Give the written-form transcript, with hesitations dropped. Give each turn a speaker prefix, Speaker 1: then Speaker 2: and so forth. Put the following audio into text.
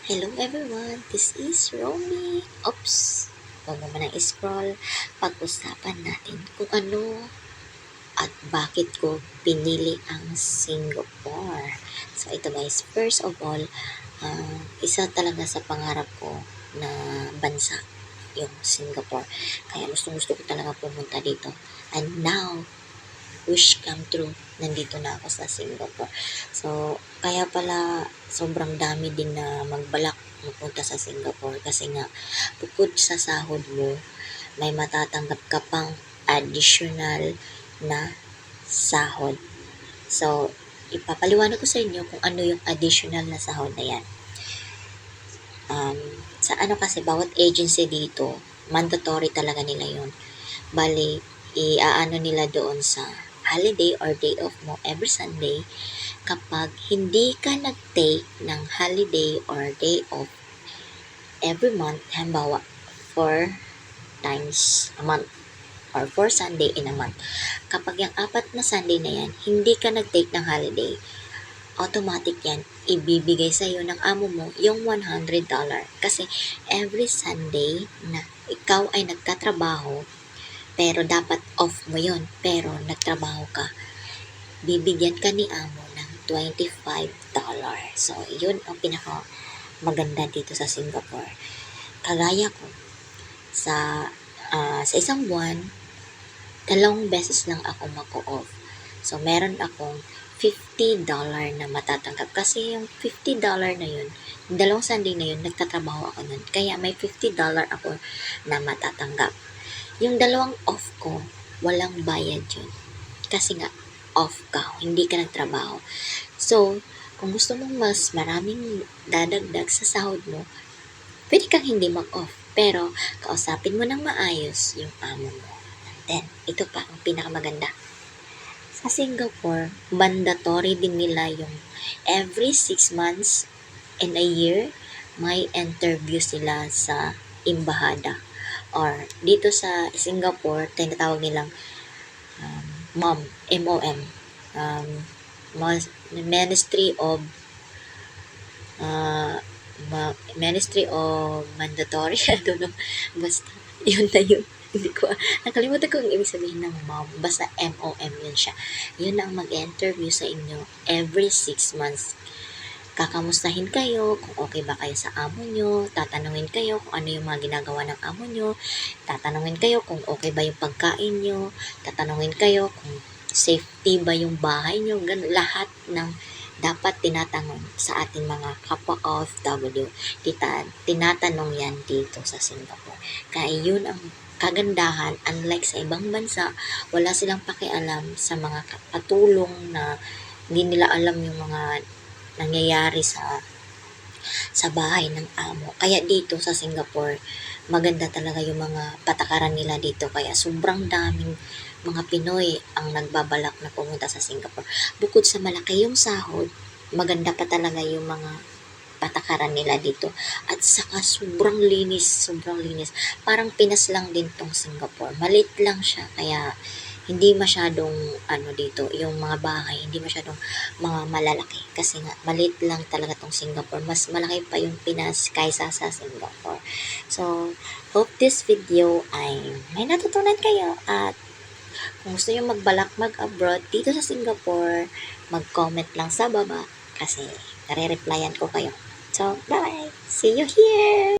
Speaker 1: Hello everyone, this is Romy. Oops, huwag naman ang scroll. Pag-usapan natin kung ano at bakit ko pinili ang Singapore. So ito guys, first of all, isa talaga sa pangarap ko na bansa yung Singapore. Kaya gusto ko talaga pumunta dito. And now, wish come true, nandito na ako sa Singapore. So, kaya pala sobrang dami din na magbalak magpunta sa Singapore kasi nga bukod sa sahod mo, may matatanggap ka pang additional na sahod. So, ipapaliwanag ko sa inyo kung ano yung additional na sahod na yan. Sa ano kasi, bawat agency dito, mandatory talaga nila yun. Bali, iaano nila doon sa holiday or day off mo every Sunday. Kapag hindi ka nag-take ng holiday or day off every month, halimbawa 4 times a month or 4 Sunday in a month. Kapag yung 4 na Sunday na yan, hindi ka nag-take ng holiday, automatic yan, ibibigay sa iyo ng amo mo yung $100. Kasi every Sunday na ikaw ay nagtatrabaho, pero dapat off mo yon, pero nagtrabaho ka, bibigyan ka ni amo ng $25. So, yun ang pinaka maganda dito sa Singapore. Kagaya ko, sa isang buwan, 2 beses lang ako mag-off. So, meron akong $50 na matatanggap. Kasi yung $50 na yun, 2 Sunday na yun, nagtatrabaho ako nun. Kaya may $50 ako na matatanggap. Yung 2 off ko, walang bayad yun. Kasi nga, off ka, hindi ka nagtrabaho. So, kung gusto mong mas maraming dadagdag sa sahod mo, pwede kang hindi mag-off. Pero, kausapin mo ng maayos yung amo mo. And then, ito pa ang pinakamaganda. Sa Singapore, mandatory din nila yung every 6 months and a year, may interview sila sa embahada. Or dito sa Singapore, tinatawag nilang MOM, M-O-M, Ministry of Ministry of Mandatory, I don't know, basta, yun na yun. Hindi ko, nakalimutan ko ang ibig sabihin ng MOM, basta M-O-M yun siya. Yun ang mag-interview sa inyo every 6 months. Kakamustahin kayo, kung okay ba kayo sa amo nyo, tatanungin kayo kung ano yung mga ginagawa ng amo nyo, tatanungin kayo kung okay ba yung pagkain nyo, tatanungin kayo kung safety ba yung bahay nyo, ganun, lahat ng dapat tinatanong sa ating mga kapwa OFW, tinatanong yan dito sa Singapore. Kaya yun ang kagandahan, unlike sa ibang bansa, wala silang pakialam sa mga patulong na hindi nila alam yung mga nangyayari sa bahay ng amo. Kaya dito sa Singapore, maganda talaga yung mga patakaran nila dito. Kaya sobrang daming mga Pinoy ang nagbabalak na pumunta sa Singapore. Bukod sa malaki yung sahod, maganda pa talaga yung mga patakaran nila dito. At saka sobrang linis, sobrang linis. Parang Pinas lang din tong Singapore. Malit lang siya, kaya hindi masyadong dito, yung mga bahay, hindi masyadong mga malalaki. Kasi nga, maliit lang talaga tong Singapore. Mas malaki pa yung Pinas kaysa sa Singapore. So, hope this video ay may natutunan kayo. At kung gusto nyo magbalak mag-abroad dito sa Singapore, mag-comment lang sa baba kasi nare-replyan ko kayo. So, bye! See you here!